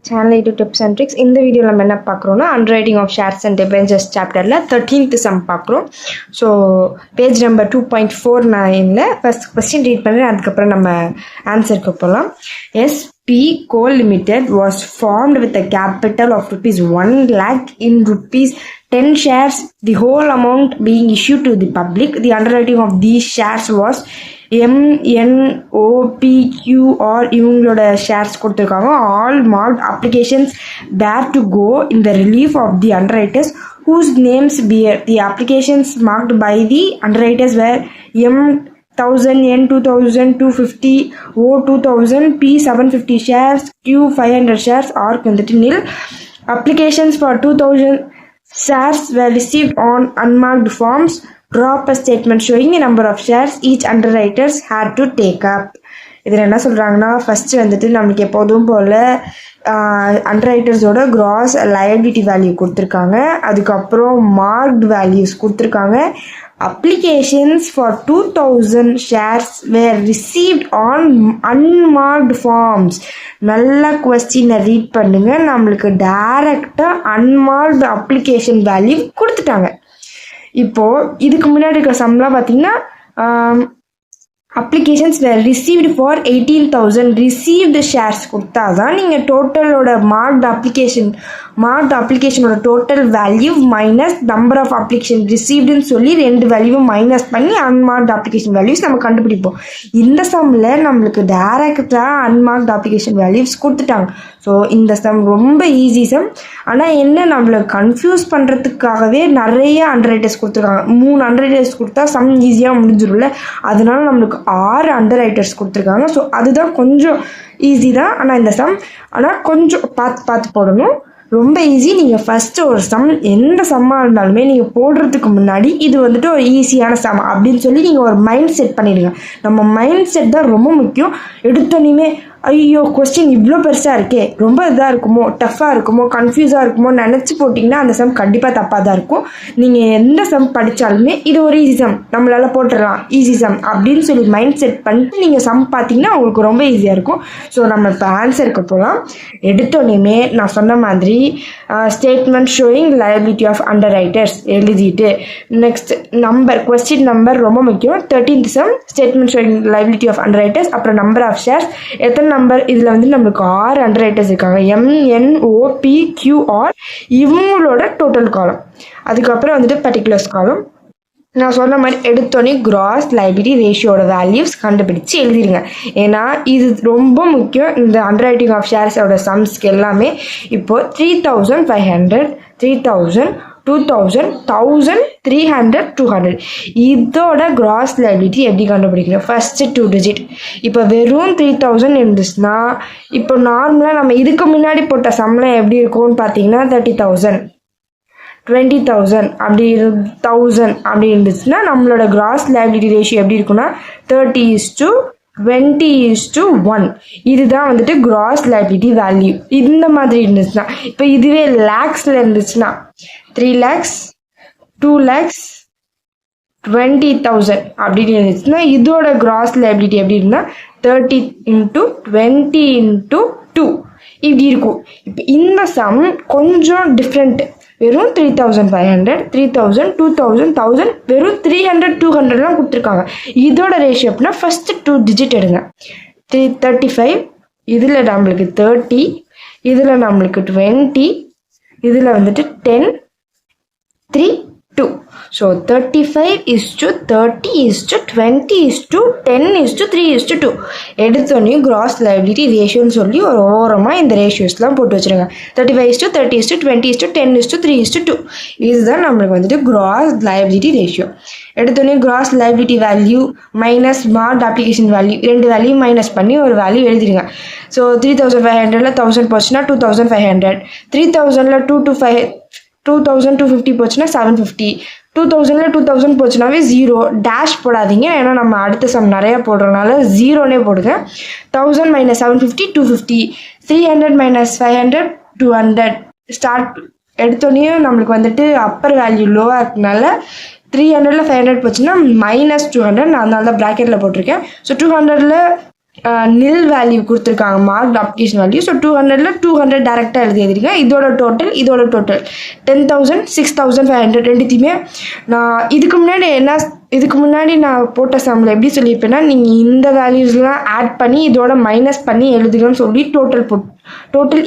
Channel YouTube tips and tricks. இந்த வீடியோவில் நம்ம என்ன பார்க்குறோன்னா underwriting of shares and debentures சாப்டரில் 13th சம் பார்க்குறோம். So page number 2.49 first question read பண்ணுறேன், அதுக்கப்புறம் நம்ம ஆன்சருக்கு போகலாம். SP Coal Limited was formed with a capital of rupees 1 lakh in rupees 10 shares, the whole amount being issued to the public. The underwriting of these shares was MNOPQR. இவங்களோட shares கொடுத்துருக்காங்க. All marked applications bear to go in the relief of the underwriters whose names bear. The applications marked by the underwriters were M1000, N2000, 250, O2000, P750 shares, Q500 shares are வந்துட்டு nil. Applications for 2000 shares were received on unmarked forms. Drop a statement showing a number of shares each underwriters had to take up. இதில் என்ன சொல்கிறாங்கன்னா, first வந்துட்டு நம்மளுக்கு எப்போதும் போல் அண்டர்ரைட்டர்ஸோட gross liability value கொடுத்துருக்காங்க, அதுக்கப்புறம் மார்க்டு வேல்யூஸ் கொடுத்துருக்காங்க. Applications for 2000 shares were received on unmarked forms. நல்லா கொஸ்டினை ரீட் பண்ணுங்கள். நம்மளுக்கு டைரெக்டாக அன்மார்க்டு அப்ளிகேஷன் வேல்யூ கொடுத்துட்டாங்க. இப்போது இதுக்கு முன்னாடி இருக்கிற சம்லாம் பார்த்தீங்கன்னா applications were received for 18,000 received shares கொடுத்தா தான் நீங்கள் டோட்டலோட மார்க்டு அப்ளிகேஷனோட total value minus number of application ரிசீவ்டுன்னு சொல்லி ரெண்டு வேல்யூவும் மைனஸ் பண்ணி அன்மார்க்டு அப்ளிகேஷன் வேல்யூஸ் நம்ம கண்டுபிடிப்போம். இந்த சம்மில் நம்மளுக்கு டேரெக்டாக அன்மார்க்டு அப்ளிகேஷன் வேல்யூஸ் கொடுத்துட்டாங்க. ஸோ இந்த சம் ரொம்ப ஈஸி சம். ஆனால் என்ன, நம்மளை கன்ஃபியூஸ் பண்ணுறதுக்காகவே நிறைய அண்டர்ரைட்டர்ஸ் கொடுத்துருக்காங்க. 3 அண்டர்ரைட்டர்ஸ் கொடுத்தா சம் ஈஸியாக முடிஞ்சிடும்ல, அதனால நம்மளுக்கு 6 அண்டர்ரைட்டர்ஸ் கொடுத்துருக்காங்க. ஸோ அதுதான் கொஞ்சம் ஈஸி தான். ஆனால் இந்த சம் கொஞ்சம் பார்த்து போடணும். ரொம்ப ஈஸி. நீங்கள் ஃபஸ்ட்டு ஒரு சம் எந்த சம்மாக இருந்தாலுமே நீங்கள் போடுறதுக்கு முன்னாடி இது வந்துட்டு ஒரு ஈஸியான சம் அப்படின்னு சொல்லி நீங்கள் ஒரு மைண்ட் செட் பண்ணிடுங்க. நம்ம மைண்ட் செட் தான் ரொம்ப முக்கியம். எடுத்தோன்னே ஐயோ கொஸ்டின் இவ்வளோ பெருசாக இருக்கே, ரொம்ப இதாக இருக்குமோ, டஃப்பாக இருக்குமோ, கன்ஃபியூஸாக இருக்குமோ நினச்சி போட்டிங்கன்னா அந்த சம் கண்டிப்பாக தப்பாக தான் இருக்கும். நீங்கள் எந்த சம் படித்தாலுமே இது ஒரு ஈஸி சம், நம்மளால் போட்டுடலாம், ஈஸி சம் அப்படின்னு சொல்லி மைண்ட் செட் பண்ணிட்டு நீங்கள் சம் பார்த்தீங்கன்னா உங்களுக்கு ரொம்ப ஈஸியாக இருக்கும். ஸோ நம்ம இப்போ ஆன்சருக்கு போகலாம். எடுத்தோடனே நான் சொன்ன மாதிரி statement showing liability of underwriters எழுதிட்டு நெக்ஸ்ட் நம்பர், கொஸ்டின் நம்பர் ரொம்ப முக்கியம். 13th sum statement showing liability of underwriters, அப்புறம் நம்பர் ஆஃப் ஷேர்ஸ், எத்தனை நம்பர். இதில் வந்து நம்மளுக்கு 6 அண்டர்ரைட்டர்ஸ் இருக்காங்க, MNOPQR இவங்களோட டோட்டல் காலம், அதுக்கப்புறம் வந்துட்டு பர்டிகுலர்ஸ் காலம். நான் சொன்ன மாதிரி எடுத்தோடனே கிராஸ் லைபிலிட்டி ரேஷியோட வேல்யூஸ் கண்டுபிடிச்சு எழுதிடுங்க. ஏன்னா இது ரொம்ப முக்கியம் இந்த அண்டர்ரைட்டிங் ஆஃப் ஷேர்ஸோட சம்ஸ்க்கு எல்லாமே. இப்போது 3,500, 3,000, 2,000, 1,000, 300, 200 இதோட கிராஸ் லைபிலிட்டி எப்படி கண்டுபிடிக்கணும்? First 2 digit. இப்போ வெறும் 3,000 இருந்துச்சுன்னா, இப்போ நார்மலாக நம்ம இதுக்கு முன்னாடி போட்ட சம்லாம் எப்படி இருக்கும்னு பார்த்தீங்கன்னா 30,000, 20,000 அப்படி 1,000 அப்படி இருந்துச்சுன்னா நம்மளோட கிராஸ் லைபிலிட்டி ரேஷியோ எப்படி இருக்குன்னா 30:20:1. இதுதான் வந்துட்டு கிராஸ் லைபிலிட்டி வேல்யூ. இந்த மாதிரி இருந்துச்சுன்னா, இப்போ இதுவே லேக்ஸில் இருந்துச்சுன்னா 3 lakhs, 2 lakhs, 20,000 அப்படின்னு இருந்துச்சுன்னா இதோட கிராஸ் லைபிலிட்டி எப்படி இருக்குன்னா 30 × 20 × 2 இப்படி இருக்கும். இப்போ இந்த சம் கொஞ்சம் டிஃப்ரெண்ட். வெறும் 3,500, 3,000, 2,000, 1,000 வெறும் 300, 200லாம் கொடுத்துருக்காங்க. இதோட ரேஷியோ அப்படின்னா ஃபஸ்ட்டு 2 டிஜிட் எடுங்க. 35, இதில் நம்மளுக்கு 30, இதில் நம்மளுக்கு 20, இதில் வந்துட்டு 10, 3, 2. ஸோ 35:30:20:10:3:2 எடுத்தோடனே கிராஸ் லைபிலிட்டி ரேஷியோன்னு சொல்லி ஒரு ஓரமாக இந்த ரேஷியோஸ்லாம் போட்டு வச்சுருங்க. 35:30:20:10:3:2 இதுதான் நம்மளுக்கு வந்துட்டு கிராஸ் லைபிலிட்டி ரேஷியோ. எடுத்தோடனே cross liability value minus marked application value, ரெண்டு வேல்யூ மைனஸ் பண்ணி ஒரு வேல்யூ எழுதிடுங்க. ஸோ 3,500ல் 1,000 போச்சுன்னா 2,500, 3,000ல் 2,250 போச்சுன்னா 750, 2,000ல் 2,000 போச்சுனாவே 0. டேஷ் போடாதீங்க, ஏன்னா நம்ம அடுத்த சம் நிறையா போடுறதுனால 0னே போடுங்க. 1,000 - 750 250, 300 - 500 200. ஸ்டார்ட் எடுத்தோடனே நம்மளுக்கு வந்துட்டு அப்பர் வேல்யூ லோவாக இருக்கனால 300ல் 500 போச்சுன்னா -200. நான் அதனால தான் ப்ராக்கெட்டில் போட்டிருக்கேன். ஸோ 200ல் நில் வேல்யூ கொடுத்துருக்காங்க மார்க் அப்ளிகேஷன் வேல்யூ. ஸோ 200ல் 200 டேரெக்டாக எழுதிருங்க. இதோட டோட்டல் 10,000 6,500 ரெண்டுத்தையுமே நான் இதுக்கு முன்னாடி நான் போட்ட சம்மில் எப்படி சொல்லியிருப்பேன்னா, நீங்கள் இந்த வேல்யூஸ்லாம் ஆட் பண்ணி இதோட மைனஸ் பண்ணி எழுதுங்கன்னு சொல்லி டோட்டல்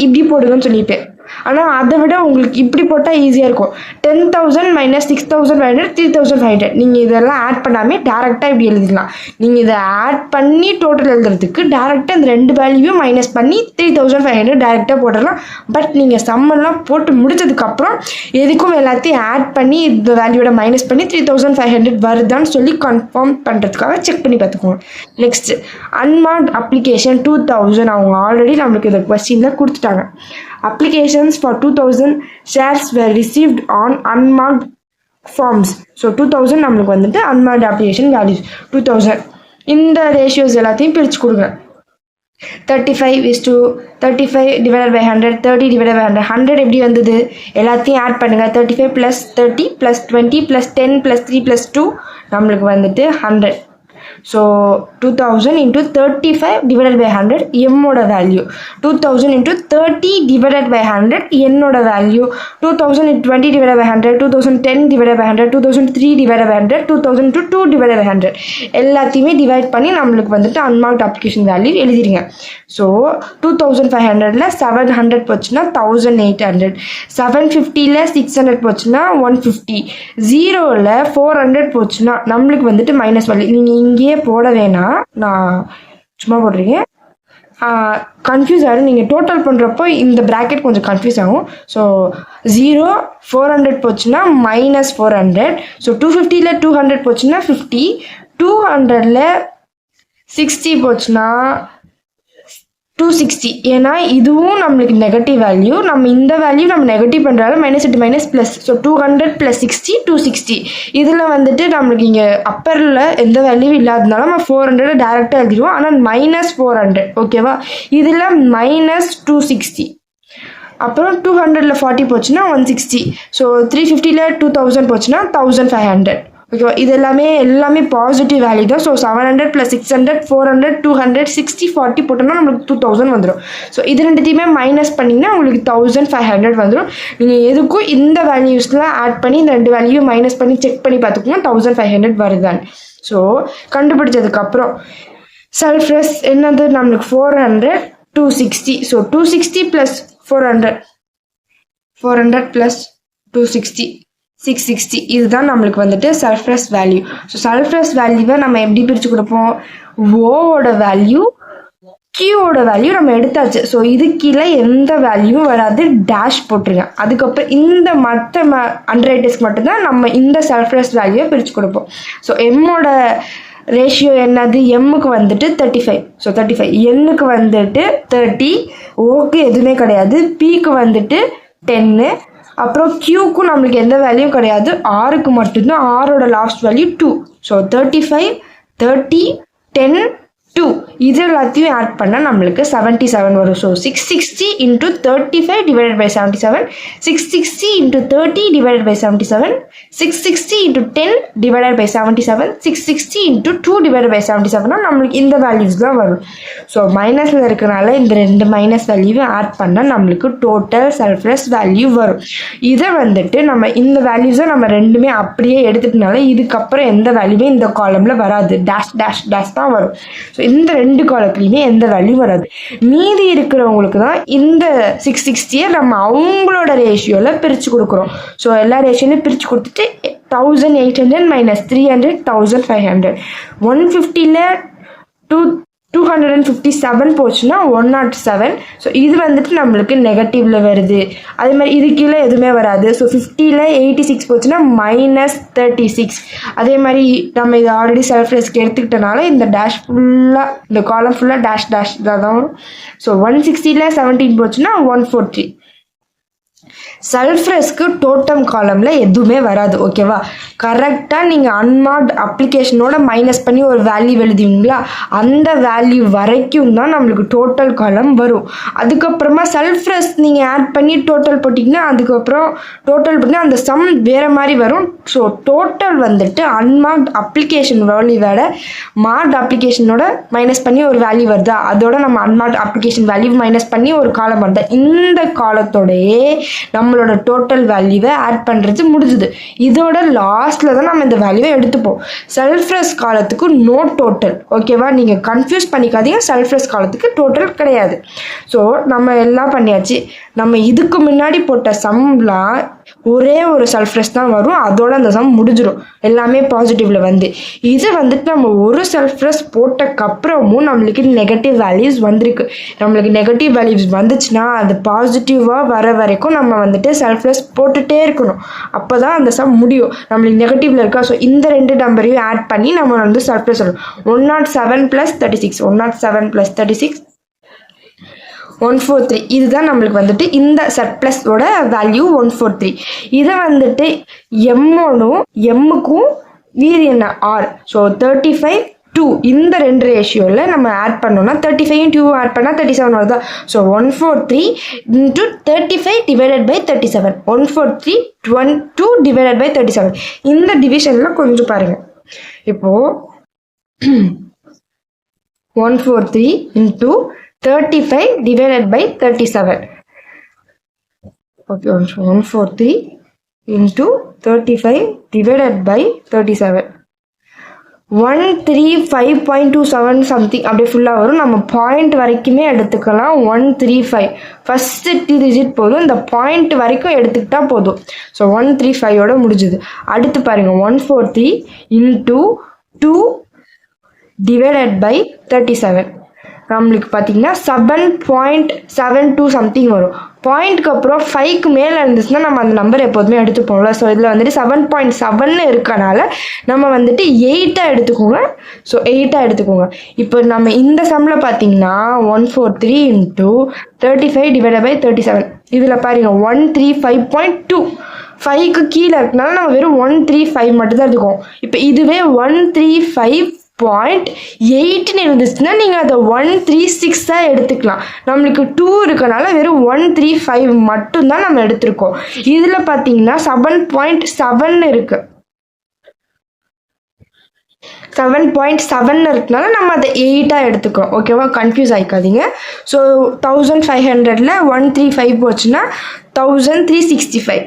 இப்படி போடுங்கன்னு சொல்லியிருப்பேன். ஆனால் அதை விட உங்களுக்கு இப்படி போட்டால் ஈஸியாக இருக்கும். 10,000 மைனஸ் 6,500 3,500 நீங்கள் இதெல்லாம் ஆட் பண்ணாமல் டேரெக்டாக இப்படி எழுதிக்கலாம். நீங்கள் இதை ஆட் பண்ணி டோட்டல் எழுதுறதுக்கு டேரெக்டாக இந்த ரெண்டு வேல்யூவும் மைனஸ் பண்ணி 3,500 டேரெக்டாக போட்டுடலாம். பட் நீங்கள் சம்மெல்லாம் போட்டு முடிச்சதுக்கப்புறம் எதுக்கும் எல்லாத்தையும் ஆட் பண்ணி இந்த வேல்யூவோட மைனஸ் பண்ணி 3,500 வருதான்னு சொல்லி கன்ஃபார்ம் பண்ணுறதுக்காக செக் பண்ணி பார்த்துக்கோங்க. நெக்ஸ்ட் அன்மார்க்ட் அப்ளிகேஷன் 2,000 அவங்க ஆல்ரெடி நம்மளுக்கு இந்த கொஸ்டினில் கொடுத்துட்டாங்க. Applications for 2,000 shares were received on unmarked forms. So 2,000 நம்மளுக்கு வந்துட்டு unmarked application values 2,000. இந்த ரேஷியோஸ் எல்லாத்தையும் பிரித்து கொடுங்க. 35 divided by 100, 30 divided by 100. 100 எப்படி வந்தது? எல்லாத்தையும் ஆட் பண்ணுங்கள். 35 plus 30 plus 20 plus 10 plus 3 plus 2 நம்மளுக்கு வந்துட்டு 100. ஸோ 2,000 into 35 divided by 100 எம்மோட வேல்யூ. 2,000 into 30 divided by 100 என்னோட வேல்யூ. 2,000 into 20 divided by 100, 2,010 divided by 100, 2,003 divided by 100, 2,000 into 2 divided by 100 எல்லாத்தையுமே டிவைட் பண்ணி நம்மளுக்கு வந்துட்டு அன்மார்க்ட் அப்ளிகேஷன் வேல்யூ எழுதிருங்க. ஸோ 2,500ல் 700 போச்சுன்னா 1,800, 750ல் 600 போச்சுன்னா 150, 0ல் 400 போச்சுன்னா நம்மளுக்கு வந்துட்டு மைனஸ் வேல்யூ. நீங்கள் இங்கேயே போட வேணாம், நான் சும்மா போடுறீங்க. கன்ஃபியூஸ் ஆகிடும். நீங்கள் டோட்டல் பண்ணுறப்போ இந்த ப்ராக்கெட் கொஞ்சம் கன்ஃபியூஸ் ஆகும். ஸோ 0 400 போச்சுன்னா மைனஸ் 400. ஸோ 250ல் 200 போச்சுன்னா 50, 200ல் 60 போச்சுன்னா 260. ஏன்னா இதுவும் நம்மளுக்கு நெகட்டிவ் வேல்யூ. நம்ம இந்த வேல்யூ நம்ம நெகட்டிவ் பண்ணுறாலும் minus into minus plus. So 200 + 60 260. இதில் வந்துட்டு நம்மளுக்கு இங்கே அப்பரில் எந்த வேல்யூ இல்லாததுனால நம்ம 400 டேரெக்டாக எழுதிடுவோம். ஆனால் மைனஸ் 400 ஓகேவா. இதில் மைனஸ் 260. அப்புறம் 200ல் 40 போச்சுன்னா 160. ஸோ 350ல் 2,000 போச்சுன்னா 1,500 ஓகேவா. இது எல்லாமே பாசிட்டிவ் வேல்யூ தான். ஸோ 700 + 600 400 200 60 40 போட்டோம்னா நம்மளுக்கு 2,000 வந்துடும். ஸோ இது ரெண்டுத்தையுமே மைனஸ் பண்ணிங்கன்னா உங்களுக்கு 1,500 வந்துடும். நீங்கள் எதுக்கும் இந்த வேல்யூஸ்லாம் ஆட் பண்ணி இந்த ரெண்டு வேல்யூ மைனஸ் பண்ணி செக் பண்ணி பார்த்துக்கோங்க 1,500 வருதான்னு. ஸோ கண்டுபிடிச்சதுக்கப்புறம் சல்ஃபரஸ் என்னது நம்மளுக்கு 400 260. ஸோ 260 + 400 + 260 660. இதுதான் நம்மளுக்கு வந்துட்டு சல்ஃபரஸ் வேல்யூ. ஸோ சல்ஃபரஸ் வேல்யூவை நம்ம எப்படி பிரித்து கொடுப்போம்? ஓவோட வேல்யூ கியூவோட வேல்யூ நம்ம எடுத்தாச்சு. ஸோ இது கீழே எந்த வேல்யூவும் வராது, டேஷ் போட்டுருங்க. அதுக்கப்புறம் இந்த மற்ற அண்டர்ரைட்டர்ஸ்க்கு மட்டும்தான் நம்ம இந்த சல்ஃபரஸ் வேல்யூவை பிரித்து கொடுப்போம். ஸோ எம்மோட ரேஷியோ என்னது? எம்முக்கு வந்துட்டு 35. ஸோ 35, எண்ணுக்கு வந்துட்டு 30, ஓக்கு எதுவுமே கிடையாது, பிக்கு வந்துட்டு 10, அப்புறம் கியூக்கும் நம்மளுக்கு எந்த வேல்யூவும் கிடையாது, ஆருக்கு மட்டும்தான். ஆரோட லாஸ்ட் வேல்யூ 2. ஸோ 35 30 10 2 இது எல்லாத்தையும் ஆட் பண்ணால் நம்மளுக்கு 77 வரும். So 660 into 35 divided by 77, 660 into 30 divided by 77, 660 into 10 divided by 77, 660 into 2 divided by 77 நம்மளுக்கு இந்த வேல்யூஸ் தான் வரும். ஸோ மைனஸில் இருக்கிறனால இந்த ரெண்டு மைனஸ் வேல்யூவும் ஆட் பண்ணால் நம்மளுக்கு டோட்டல் சல்ஃபரஸ் வேல்யூ வரும். இதை வந்துட்டு நம்ம இந்த வேல்யூஸை நம்ம ரெண்டுமே அப்படியே எடுத்துட்டனால இதுக்கப்புறம் எந்த வேல்யூமே இந்த காலமில் வராது, டேஷ் டேஷ் டேஷ் தான் வரும். ஸோ இந்த ரெண்டு காலத்துலையுமே எந்த வேல்யூ வராது. மீதி இருக்கிறவங்களுக்கு தான் இந்த 660 நம்ம அவங்களோட ரேஷியோவில் பிரித்து கொடுக்குறோம். ஸோ எல்லா ரேஷியோலையும் பிரித்து கொடுத்துட்டு 1,800 மைனஸ் 300 1,500. 150ல் 257 போச்சுன்னா 107. ஸோ இது வந்துட்டு நம்மளுக்கு நெகட்டிவ்ல வருது. அதே மாதிரி இது கீழே எதுவுமே வராது. ஸோ 50ல் 86 போச்சுன்னா -36. அதே மாதிரி நம்ம இது ஆல்ரெடி சல்ஃபரஸ்க்கு எடுத்துக்கிட்டனால இந்த டேஷ் ஃபுல்லாக இந்த காலம் ஃபுல்லாக டேஷ் டேஷ் தான் வரும். ஸோ 160ல் 17 போச்சுன்னா 143. சல்ஃப்ரஸ்க்கு டோட்டம் காலமில் எதுவுமே வராது. ஓகேவா? கரெக்டாக நீங்கள் அன்மார்க்ட் அப்ளிகேஷனோட மைனஸ் பண்ணி ஒரு வேல்யூ எழுதுவீங்களா, அந்த வேல்யூ வரைக்கும் தான் நம்மளுக்கு டோட்டல் காலம் வரும். அதுக்கப்புறமா சல்ஃப்ரஸ் நீங்கள் ஆட் பண்ணி டோட்டல் போட்டிங்கன்னா அதுக்கப்புறம் டோட்டல் பண்ணி அந்த சம் வேறு மாதிரி வரும். ஸோ டோட்டல் வந்துட்டு அன்மார்க்ட் அப்ளிகேஷன் வேல்யூவோட மார்க்ட் அப்ளிகேஷனோட மைனஸ் பண்ணி ஒரு வேல்யூ வருதா, அதோட நம்ம அன்மார்க்ட் அப்ளிகேஷன் வேல்யூ மைனஸ் பண்ணி ஒரு காலம் வருதா, இந்த காலத்தோடையே நம்மளோட டோட்டல் வேல்யூவை ஆட் பண்ணுறது முடிஞ்சுது. இதோட லாஸ்ட்டில் தான் நம்ம இந்த வேல்யூவை எடுத்துப்போம். சல்ஃப்ரஸ் காலத்துக்கு நோ டோட்டல். ஓகேவா? நீங்கள் கன்ஃபியூஸ் பண்ணிக்காதீங்க, சல்ஃப்ரஸ் காலத்துக்கு டோட்டல் கிடையாது. ஸோ நம்ம எல்லாம் பண்ணியாச்சு. நம்ம இதுக்கு முன்னாடி போட்ட சம்லாம் ஒரே ஒரு சல்ஃப்ரஸ் தான் வரும், அதோட அந்த சம் முடிஞ்சிடும் எல்லாமே பாசிட்டிவ்ல வந்து. இது வந்துட்டு நம்ம ஒரு சல்ஃப்ரஸ் போட்டக்கப்புறமும் நம்மளுக்கு நெகட்டிவ் வேல்யூஸ் வந்திருக்கு. நம்மளுக்கு நெகட்டிவ் வேல்யூஸ் வந்துச்சுன்னா அது பாசிட்டிவாக வர வரைக்கும் நம்ம வந்துட்டு சல்ஃப்ரஸ் போட்டுகிட்டே இருக்கணும். அப்போ தான் அந்த சம் முடியும். நம்மளுக்கு நெகட்டிவ்ல இருக்கா, ஸோ இந்த ரெண்டு நம்பரையும் ஆட் பண்ணி நம்ம வந்து சல்ஃப்ரஸ் சொல்லணும். 107 + 36 107 + 36 143. இதுதான் நம்மளுக்கு வந்துட்டு இந்த சர்ப்ளஸோட வேல்யூ 143. இதை வந்துட்டு எம்முக்கும் வீடு என்ன ஆர், ஸோ 35 2 இந்த ரெண்டு ரேஷியோவில் நம்ம ஆட் பண்ணோம்னா 35 2 ஆட் பண்ணால் 37 வருதா. ஸோ 143 × 35 / 37 143 2 / 37. இந்த டிவிஷனில் கொஞ்சம் பாருங்கள். இப்போது 143 × 35 / 37. Okay, 143 × 35 / 37 135.27 சம்திங் அப்படியே ஃபுல்லாக வரும். நம்ம பாயிண்ட் வரைக்குமே எடுத்துக்கலாம். 135 ஃபஸ்ட்டு டிஜிட் போதும், இந்த பாயிண்ட் வரைக்கும் எடுத்துக்கிட்டால் போதும். ஸோ 135ஓட முடிஞ்சுது. அடுத்து பாருங்கள், 143 × 2 / 37 நம்மளுக்கு பார்த்தீங்கன்னா 7.72 சம்திங் வரும். பாயிண்ட்க்கு அப்புறம் 5க்கு மேலே இருந்துச்சுன்னா நம்ம அந்த நம்பர் எப்போதுமே எடுத்துப்போம்ல. ஸோ இதில் வந்துட்டு 7.7 இருக்கனால நம்ம வந்துட்டு 8 எடுத்துக்கோங்க. ஸோ 8 எடுத்துக்கோங்க. இப்போ நம்ம இந்த சம்மில் பார்த்தீங்கன்னா 143 × 35 / 37 இதில் பாருங்க 135.2 5க்கு கீழே இருக்கனால நம்ம வெறும் 135 மட்டும் தான் எடுத்துக்கோம். இப்போ இதுவே 135.8 இருந்துச்சுன்னா நீங்கள் அதை 136 எடுத்துக்கலாம். நம்மளுக்கு 2 இருக்கனால வெறும் 135 மட்டும்தான் நம்ம எடுத்திருக்கோம். இதில் பார்த்தீங்கன்னா 7.7 இருக்கு. 7.7 இருக்கனால நம்ம அதை 8 எடுத்துக்கிறோம். ஓகேவா? கன்ஃபியூஸ் ஆகிக்காதீங்க. ஸோ 1500ல் 135 போச்சுன்னா 1365.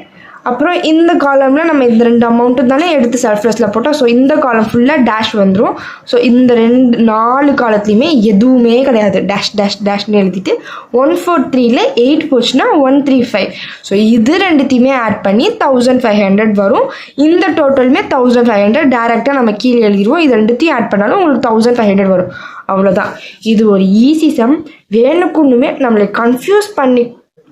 அப்புறம் இந்த காலமில் நம்ம இந்த ரெண்டு அமௌண்ட்டு தானே எடுத்து சர்ஃப்ளஸில் போட்டோம். ஸோ இந்த காலம் ஃபுல்லாக டேஷ் வந்துடும். ஸோ இந்த 4 காலத்துலேயுமே எதுவுமே கிடையாது. டேஷ்னு எழுதிட்டு 143ல் 8 போச்சுன்னா 135. ஸோ இது ரெண்டுத்தையுமே ஆட் பண்ணி 1500 வரும். இந்த டோட்டலுமே 1500 டேரெக்டாக நம்ம கீழே எழுதிடுவோம். இது ரெண்டுத்தையும் ஆட் பண்ணாலும் உங்களுக்கு 1500 வரும். அவ்வளோதான். இது ஒரு ஈஸி சம். வேணுக்குன்னுமே நம்மளை கன்ஃபியூஸ்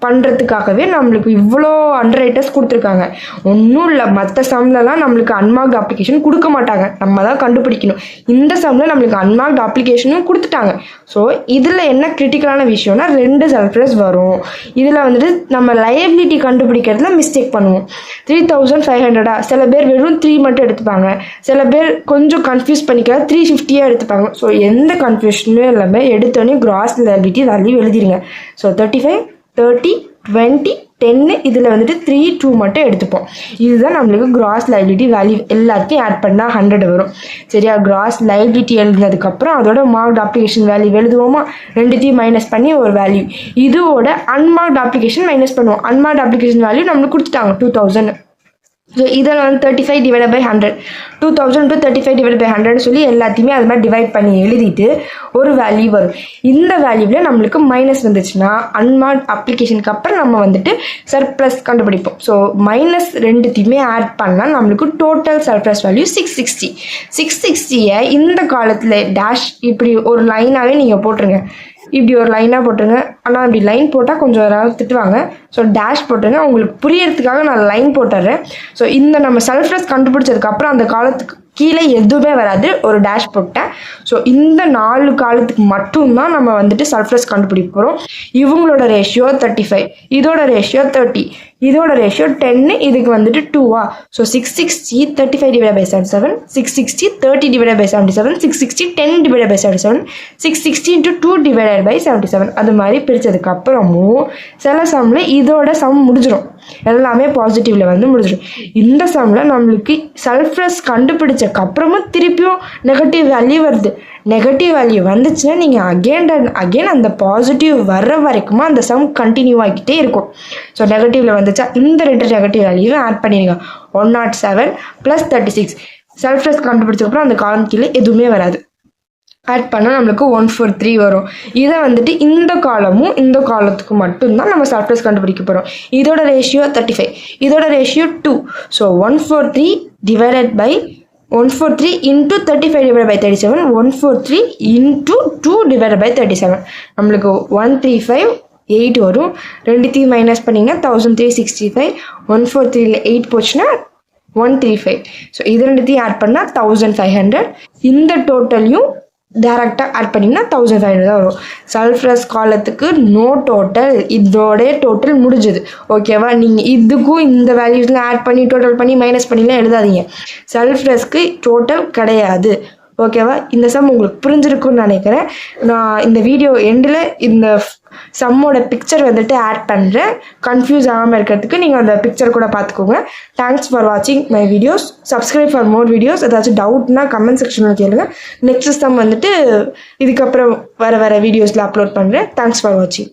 பண்ணுறதுக்காகவே நம்மளுக்கு இவ்வளோ அண்டர்ரைட்டர்ஸ் கொடுத்துருக்காங்க. ஒன்றும் இல்லை, மற்ற சம்லலாம் நம்மளுக்கு அன்மார்க்ட் அப்ளிகேஷன் கொடுக்க மாட்டாங்க, நம்ம தான் கண்டுபிடிக்கணும். இந்த சம்மில் நம்மளுக்கு அன்மார்க்ட் அப்ளிகேஷனும் கொடுத்துட்டாங்க. ஸோ இதில் என்ன கிரிட்டிக்கலான விஷயம்னா 2 சல்ஃப்ரஸ் வரும். இதில் வந்துட்டு நம்ம லையபிலிட்டி கண்டுபிடிக்கிறதுல மிஸ்டேக் பண்ணுவோம். 3500 சில பேர் வெறும் 3 மட்டும் எடுத்துப்பாங்க, சில பேர் கொஞ்சம் கன்ஃபியூஸ் பண்ணிக்க 350 எடுத்துப்பாங்க. ஸோ எந்த கன்ஃபியூஷனும் இல்லாமல் எடுத்தோடனே கிராஸ் லையபிலிட்டி வேல்யூ எழுதிடுங்க. ஸோ 35 30 20 10 இதில் வந்துட்டு 3 2 மட்டும் எடுத்துப்போம். இதுதான் நம்மளுக்கு கிராஸ் லைபிலிட்டி வேல்யூ. எல்லாத்தையும் ஆட் பண்ணால் 100 வரும். சரியா? கிராஸ் லைபிலிட்டி எழுதினதுக்கப்புறம் அதோட மார்க்ட் அப்ளிகேஷன் வேல்யூ எழுதுவோமா, ரெண்டுத்தையும் மைனஸ் பண்ணி ஒரு வேல்யூ. இதோட அன்மார்க்ட் அப்ளிகேஷன் மைனஸ் பண்ணுவோம். அன்மார்க்ட் அப்ளிகேஷன் வேல்யூ நம்மளுக்கு கொடுத்துட்டாங்க 2000. ஸோ இதில் வந்து 35 / 100 2000 × 35 / 100 சொல்லி எல்லாத்தையுமே அது மாதிரி டிவைட் பண்ணி எழுதிட்டு ஒரு வேல்யூ வரும். இந்த வேல்யூவில் நம்மளுக்கு மைனஸ் வந்துச்சுன்னா அன்மார்க்ட் அப்ளிகேஷனுக்கு அப்புறம் நம்ம வந்துட்டு சர்ப்ளஸ் கண்டுபிடிப்போம். ஸோ மைனஸ் ரெண்டுத்தையுமே ஆட் பண்ணால் நம்மளுக்கு டோட்டல் சர்ப்ளஸ் வேல்யூ 660. 660 இந்த காலத்தில் டேஷ் இப்படி ஒரு லைனாகவே நீங்கள் போட்டுருங்க. இப்படி ஒரு லைனாக போட்டுருங்க. ஆனால் இப்படி லைன் போட்டால் கொஞ்சம் யாராவது திட்டுவாங்க. ஸோ டேஷ் போட்டுருங்க. உங்களுக்கு புரியறதுக்காக நான் லைன் போட்டுறேன். ஸோ இந்த நம்ம சல்ஃப்ரஸ் கண்டுபிடிச்சதுக்கப்புறம் அந்த காலத்துக்கு கீழே எதுவுமே வராது, ஒரு டேஷ் போட்டேன். ஸோ இந்த 4 காலத்துக்கு மட்டும்தான் நம்ம வந்துட்டு சல்ஃபரஸ் கண்டுபிடிக்க போகிறோம். இவங்களோட ரேஷியோ 35, இதோட ரேஷியோ 30, இதோட ரேஷியோ 10, இதுக்கு வந்துட்டு 2. So 660 35 divided by 77, 660 30 divided by 77, 660 10 divided by 77, 660 into 2 divided by 77. அது மாதிரி பிரித்ததுக்கு அப்புறமும் சில சம்மில் இதோட சம் முடிஞ்சிடும், எல்லாமே பாசிட்டிவ்ல வந்து முடிஞ்சிடும். இந்த சம்மில் நம்மளுக்கு சல்ஃபரஸ் கண்டுபிடிச்சக்கு அப்புறமும் திருப்பியும் நெகட்டிவ் வேல்யூ வருது. நெகட்டிவ் வேல்யூ வந்துச்சுன்னா நீங்கள் அகெயின் அந்த பாசிட்டிவ் வர்ற வரைக்குமா அந்த சம் கண்டினியூ ஆகிக்கிட்டே இருக்கும். ஸோ நெகட்டிவ்ல வந்துச்சா இந்த 2 நெகட்டிவ் வேல்யூவும் ஆட் பண்ணிடுங்க. 107 + 36. சல்ஃபரஸ் கண்டுபிடிச்சதுக்கப்புறம் அந்த காலம் கீழே எதுவுமே வராது. ஆட் பண்ணால் நம்மளுக்கு 143 வரும். இதை வந்துட்டு இந்த காலமும் இந்த காலத்துக்கு மட்டும்தான் நம்ம சல்ஃபரஸ் கண்டுபிடிக்க போகிறோம். இதோட ரேஷியோ 35, இதோட ratio 2. So 143 divided by 143 into 35 divided by 37, 143 into 2 divided by 37. நம்மளுக்கு 1358 வரும். ரெண்டுத்தையும் மைனஸ் பண்ணிங்கன்னா 1365. 143ல் 8 போச்சுன்னா 135. ஸோ இது ரெண்டுத்தையும் ஆட் பண்ணால் 1500. இந்த டோட்டலையும் டேரெக்டாக ஆட் பண்ணிங்கன்னா 1500 தான் வரும். சல்ஃபரஸ் காலத்துக்கு நோ டோட்டல், இதோட டோட்டல் முடிஞ்சது. ஓகேவா? நீங்கள் இதுக்கும் இந்த வேல்யூஸ்லாம் ஆட் பண்ணி டோட்டல் பண்ணி மைனஸ் பண்ணிலாம் எழுதாதீங்க. சல்ஃபரஸ்க்கு டோட்டல் கிடையாது. ஓகேவா? இந்த சம் உங்களுக்கு புரிஞ்சிருக்குன்னு நினைக்கிறேன். நான் இந்த வீடியோ எண்டில் இந்த சம்மோட பிக்சர் வந்துட்டு ஆட் பண்ணுறேன். கன்ஃபியூஸ் ஆகாமல் இருக்கிறதுக்கு நீங்கள் அந்த பிக்சர் கூட பார்த்துக்கோங்க. தேங்க்ஸ் ஃபார் வாட்சிங் my videos. Subscribe for more videos. ஏதாச்சும் டவுட்னா கமெண்ட் செக்ஷனில் கேளுங்க. நெக்ஸ்ட் சம் வந்துட்டு இதுக்கப்புறம் வர வீடியோஸில் அப்லோட் பண்ணுறேன். தேங்க்ஸ் ஃபார் வாட்சிங்.